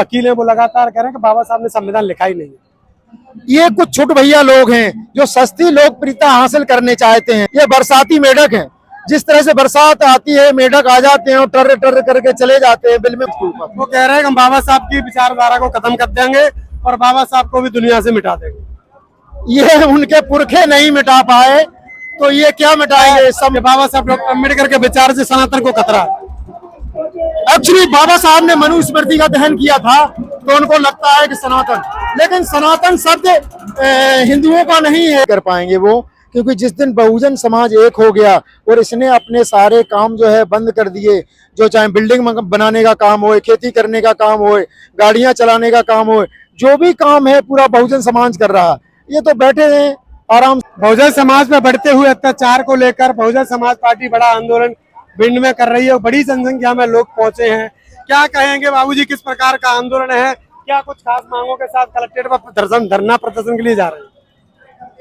वकील हैं वो लगातार कह रहे हैं कि बाबा साहब ने संविधान लिखा ही नहीं है। ये कुछ छुट भैया लोग हैं जो सस्ती लोकप्रियता हासिल करने चाहते हैं। ये बरसाती मेढक हैं, जिस तरह से बरसात आती है मेढक आ जाते हैं और टर टर करके चले जाते हैं बिल में उसके ऊपर। वो कह रहे हैं कि हम बाबा साहब की विचारधारा को खत्म कर देंगे और बाबा साहब को भी दुनिया से मिटा देंगे। ये उनके पुरखे नहीं मिटा पाए तो ये क्या मिटाएंगे सब। बाबा साहब डॉक्टर अम्बेडकर के विचार से सनातन को खतरा है। एक्चुअली बाबा साहब ने मनुस्मृति का दहन किया था तो उनको लगता है कि सनातन, लेकिन सनातन शब्द हिंदुओं का नहीं है कर पाएंगे वो, क्योंकि जिस दिन बहुजन समाज एक हो गया और इसने अपने सारे काम जो है बंद कर दिए, जो चाहे बिल्डिंग बनाने का काम हो, खेती करने का काम हो, गाड़ियां चलाने का काम हो, जो भी काम है पूरा बहुजन समाज कर रहा है। ये तो बैठे हैं आराम। बहुजन समाज में बढ़ते हुए अत्याचार को लेकर बहुजन समाज पार्टी बड़ा आंदोलन भिंड में कर रही है और बड़ी जनसंख्या में लोग पहुंचे हैं। क्या कहेंगे बाबूजी, किस प्रकार का आंदोलन है? क्या कुछ खास मांगों के साथ कलेक्ट्रेट पर धरना प्रदर्शन के लिए जा रहे हैं?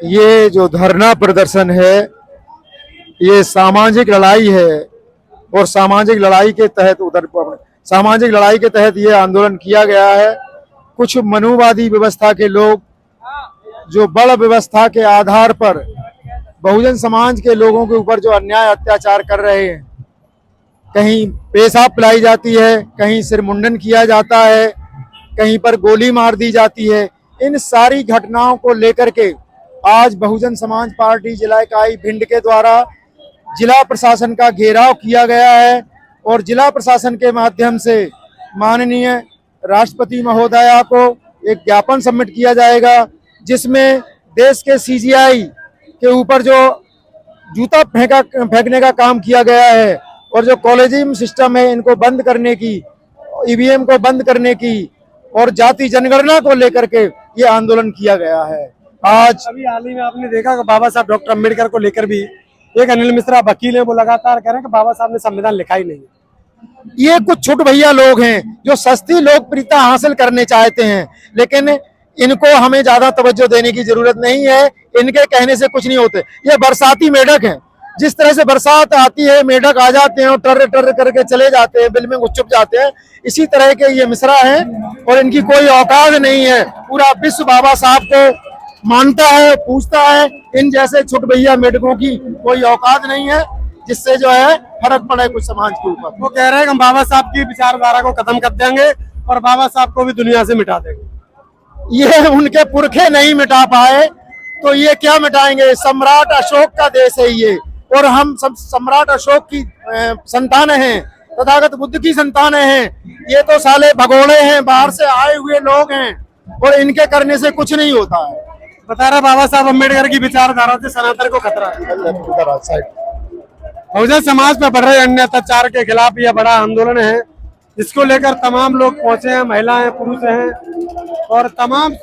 ये जो धरना प्रदर्शन है ये सामाजिक लड़ाई है और सामाजिक लड़ाई के तहत ये आंदोलन किया गया है। कुछ मनुवादी व्यवस्था के लोग जो बड़ व्यवस्था के आधार पर बहुजन समाज के लोगों के ऊपर जो अन्याय अत्याचार कर रहे हैं, कहीं पेशाब पिलाई जाती है, कहीं सिर मुंडन किया जाता है, कहीं पर गोली मार दी जाती है, इन सारी घटनाओं को लेकर के आज बहुजन समाज पार्टी जिला इकाई भिंड के द्वारा जिला प्रशासन का घेराव किया गया है और जिला प्रशासन के माध्यम से माननीय राष्ट्रपति महोदया को एक ज्ञापन सबमिट किया जाएगा, जिसमें देश के सीजीआई के ऊपर जो जूता फेंकने का काम किया गया है और जो कॉलेजियम सिस्टम है इनको बंद करने की, ईवीएम को बंद करने की और जाति जनगणना को लेकर के ये आंदोलन किया गया है। आज अभी हाल ही में आपने देखा कि बाबा साहब डॉक्टर अम्बेडकर को लेकर भी एक अनिल मिश्रा वकील हैं वो लगातार कह रहे हैं कि बाबा साहब ने संविधान लिखा ही नहीं है। ये कुछ छुट भैया लोग हैं जो सस्ती लोकप्रियता हासिल करने चाहते हैं, लेकिन इनको हमें ज्यादा तवज्जो देने की जरूरत नहीं है। इनके कहने से कुछ नहीं होते। ये बरसाती मेढक हैं, जिस तरह से बरसात आती है मेढक आ जाते हैं और टर टर करके चले जाते हैं, बिल में छुप जाते हैं, इसी तरह के ये मिश्रा हैं और इनकी कोई औकात नहीं है। पूरा विश्व बाबा साहब को मानता है, पूछता है। इन जैसे छुट भैया मेढकों की कोई औकात नहीं है जिससे जो है फर्क पड़े कुछ समाज के ऊपर। वो कह रहे हैं कि हम बाबा साहब की विचारधारा को खत्म कर देंगे और बाबा साहब को भी दुनिया से मिटा देंगे। ये उनके पुरखे नहीं मिटा पाए तो ये क्या मिटाएंगे। सम्राट अशोक का देश है ये और हम सब सम्राट अशोक की संतान हैं, तथागत बुद्ध की संतान हैं। ये तो साले भगोड़े हैं, बाहर से आए हुए लोग हैं और इनके करने से कुछ नहीं होता है। बता रहा बाबा साहब अम्बेडकर की विचारधारा से सनातन को खतरा है। बहुजन समाज पर बढ़ रहे अन्य अत्याचार के खिलाफ यह बड़ा आंदोलन है, जिसको लेकर तमाम लोग पहुंचे हैं, महिलाएं, पुरुष हैं और तमाम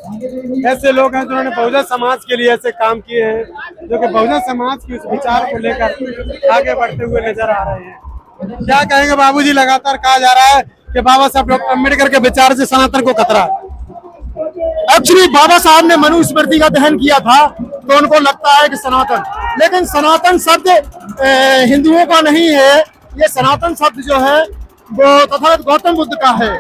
ऐसे लोग हैं जिन्होंने बहुजन समाज के लिए ऐसे काम किए हैं, जो कि बहुजन समाज के उस विचार को लेकर आगे बढ़ते हुए नजर आ रहे हैं। क्या कहेंगे बाबूजी, लगातार कहा जा रहा है कि बाबा साहब डॉक्टर अम्बेडकर के विचार से सनातन को खतरा है। एक्चुअली बाबा साहब ने मनुस्मृति का दहन किया था तो उनको लगता है कि सनातन, लेकिन सनातन शब्द हिंदुओं का नहीं है। ये सनातन शब्द जो है वो तथागत गौतम बुद्ध का है।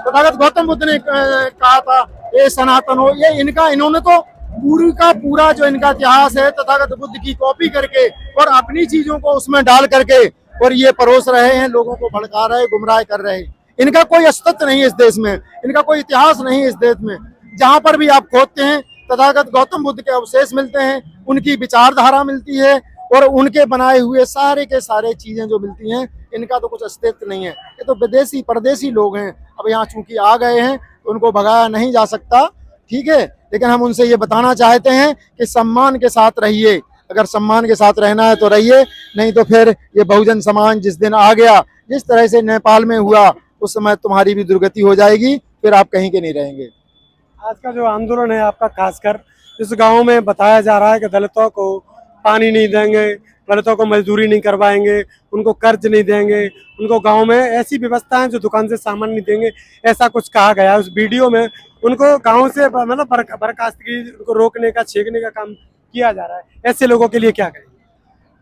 तथागत गौतम बुद्ध ने कहा था ये सनातन हो। ये इन्होंने तो पूरी का पूरा जो इनका इतिहास है तथागत बुद्ध की कॉपी करके और अपनी चीजों को उसमें डाल करके और ये परोस रहे हैं, लोगों को भड़का रहे, गुमराह कर रहे हैं। इनका कोई अस्तित्व नहीं है इस देश में, इनका कोई इतिहास नहीं है इस देश में। जहां पर भी आप खोदते हैं तथागत गौतम बुद्ध के अवशेष मिलते हैं, उनकी विचारधारा मिलती है और उनके बनाए हुए सारे के सारे चीजें जो मिलती हैं, इनका तो कुछ अस्तित्व नहीं है। ये तो विदेशी परदेशी लोग हैं। अब यहाँ चूंकि आ गए हैं तो उनको भगाया नहीं जा सकता, ठीक है, लेकिन हम उनसे ये बताना चाहते हैं कि सम्मान के साथ रहिए। अगर सम्मान के साथ रहना है तो रहिए, नहीं तो फिर ये बहुजन समाज जिस दिन आ गया, जिस तरह से नेपाल में हुआ, उस समय तुम्हारी भी दुर्गति हो जाएगी, फिर आप कहीं के नहीं रहेंगे। आज का जो आंदोलन है आपका, खासकर इस गांव में बताया जा रहा है कि दलितों को पानी नहीं देंगे, दलितों को मजदूरी नहीं करवाएंगे, उनको कर्ज नहीं देंगे, उनको गांव में ऐसी व्यवस्था है जो दुकान से सामान नहीं देंगे, ऐसा कुछ कहा गया है उस वीडियो में। उनको गांव से मतलब बर्खास्तगी, उनको रोकने का, छेकने का काम किया जा रहा है। ऐसे लोगों के लिए क्या करें?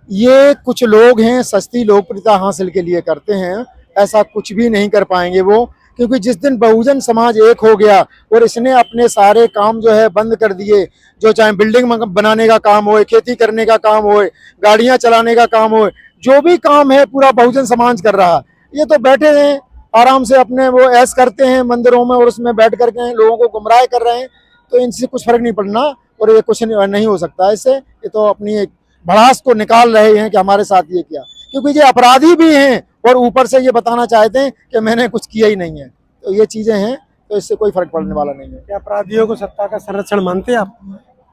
ये कुछ लोग हैं सस्ती लोकप्रियता हासिल के लिए करते हैं, ऐसा कुछ भी नहीं कर पाएंगे वो, क्योंकि जिस दिन बहुजन समाज एक हो गया और इसने अपने सारे काम जो है बंद कर दिए, जो चाहे बिल्डिंग बनाने का काम हो, खेती करने का काम हो, गाड़ियां चलाने का काम हो, जो भी काम है पूरा बहुजन समाज कर रहा है। ये तो बैठे हैं आराम से अपने वो ऐश करते हैं मंदिरों में और उसमें बैठ करके लोगों को गुमराह कर रहे हैं, तो इनसे कुछ फर्क नहीं पड़ना और ये कुछ नहीं हो सकता इससे। ये तो अपनी एक भड़ास को निकाल रहे हैं कि हमारे साथ ये किया, क्योंकि ये अपराधी भी हैं और ऊपर से ये बताना चाहते हैं कि मैंने कुछ किया ही नहीं है। तो ये चीजें हैं, तो इससे कोई फर्क पड़ने वाला नहीं है। क्या अपराधियों को सत्ता का संरक्षण मानते हैं आप?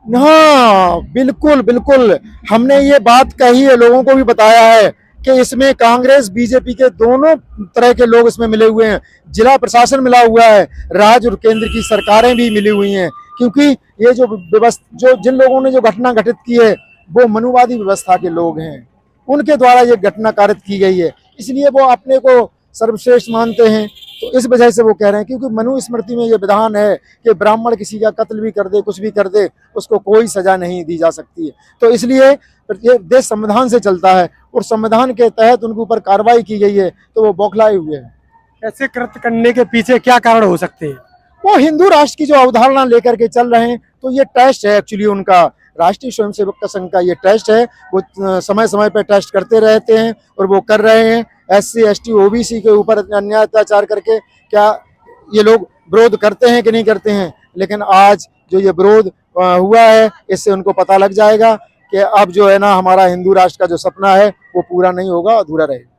हाँ बिल्कुल बिल्कुल, हमने ये बात कही है, लोगों को भी बताया है कि इसमें कांग्रेस बीजेपी के दोनों तरह के लोग इसमें मिले हुए हैं, जिला प्रशासन मिला हुआ है, राज्य और केंद्र की सरकारें भी मिली हुई हैं, क्योंकि ये जो व्यवस्था जो जिन लोगों ने जो घटना घटित की है वो मनुवादी व्यवस्था के लोग हैं, उनके द्वारा ये घटना कारित की गई है, इसलिए वो अपने को सर्वश्रेष्ठ मानते हैं। तो इस वजह से वो कह रहे हैं, क्योंकि मनु स्मृति में ये विधान है कि ब्राह्मण किसी का कत्ल भी कर दे, कुछ भी कर दे, उसको कोई सजा नहीं दी जा सकती है। तो इसलिए ये देश संविधान से चलता है और संविधान के तहत उनके ऊपर कार्रवाई की गई है, तो वो बौखलाए हुए हैं। ऐसे कृत्य करने के पीछे क्या कारण हो सकते हैं? वो हिंदू राष्ट्र की जो अवधारणा लेकर के चल रहे हैं, तो ये टेस्ट है एक्चुअली उनका, राष्ट्रीय स्वयंसेवक का संघ का ये टेस्ट है। वो समय समय पर टेस्ट करते रहते हैं और वो कर रहे हैं। SC ST OBC के ऊपर अन्याय अत्याचार करके क्या ये लोग विरोध करते हैं कि नहीं करते हैं, लेकिन आज जो ये विरोध हुआ है इससे उनको पता लग जाएगा कि अब जो है ना हमारा हिंदू राष्ट्र का जो सपना है वो पूरा नहीं होगा, अधूरा रहेगा।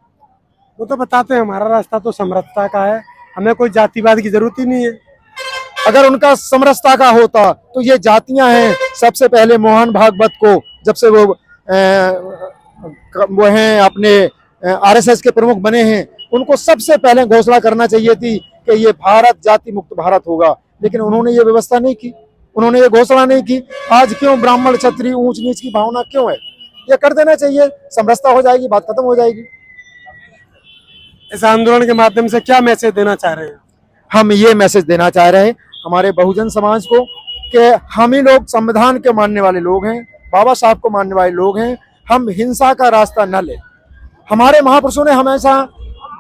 वो तो बताते हैं हमारा रास्ता तो समरसता का है, हमें कोई जातिवाद की जरूरत ही नहीं है। अगर उनका समरसता का होता तो ये जातियां हैं, सबसे पहले मोहन भागवत को जब से वो हैं अपने RSS के प्रमुख बने हैं, उनको सबसे पहले घोषणा करना चाहिए थी कि ये भारत जाति मुक्त भारत होगा, लेकिन उन्होंने ये व्यवस्था नहीं की, उन्होंने ये घोषणा नहीं की। आज क्यों ब्राह्मण क्षत्रिय ऊंच नीच की भावना क्यों है? ये कर देना चाहिए, समरसता हो जाएगी, बात खत्म हो जाएगी। इस आंदोलन के माध्यम से क्या मैसेज देना चाह रहे हैं? हम ये मैसेज देना चाह रहे हैं हमारे बहुजन समाज को कि हम ही लोग संविधान के मानने वाले लोग हैं, बाबा साहब को मानने वाले लोग हैं, हम हिंसा का रास्ता न लें। हमारे महापुरुषों ने हमेशा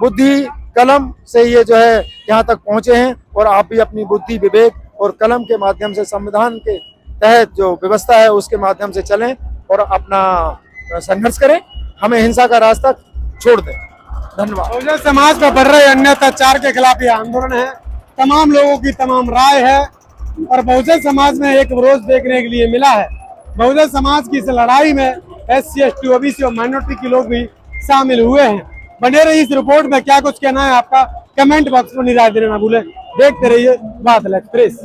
बुद्धि कलम से ये जो है यहाँ तक पहुंचे हैं, और आप भी अपनी बुद्धि विवेक और कलम के माध्यम से संविधान के तहत जो व्यवस्था है उसके माध्यम से चलें और अपना संघर्ष करें, हमें हिंसा का रास्ता छोड़ दें। धन्यवाद। बहुजन समाज पर बढ़ रहे अन्य अत्याचार के खिलाफ ये आंदोलन है, तमाम लोगों की तमाम राय है और बहुजन समाज में एक विरोध देखने के लिए मिला है। बहुजन समाज की इस लड़ाई में SC ST OBC और माइनॉरिटी के लोग भी शामिल हुए हैं। बने रहिए इस रिपोर्ट में, क्या कुछ कहना है आपका कमेंट बॉक्स में राय देना ना भूले। देखते रहिए बादल एक्सप्रेस।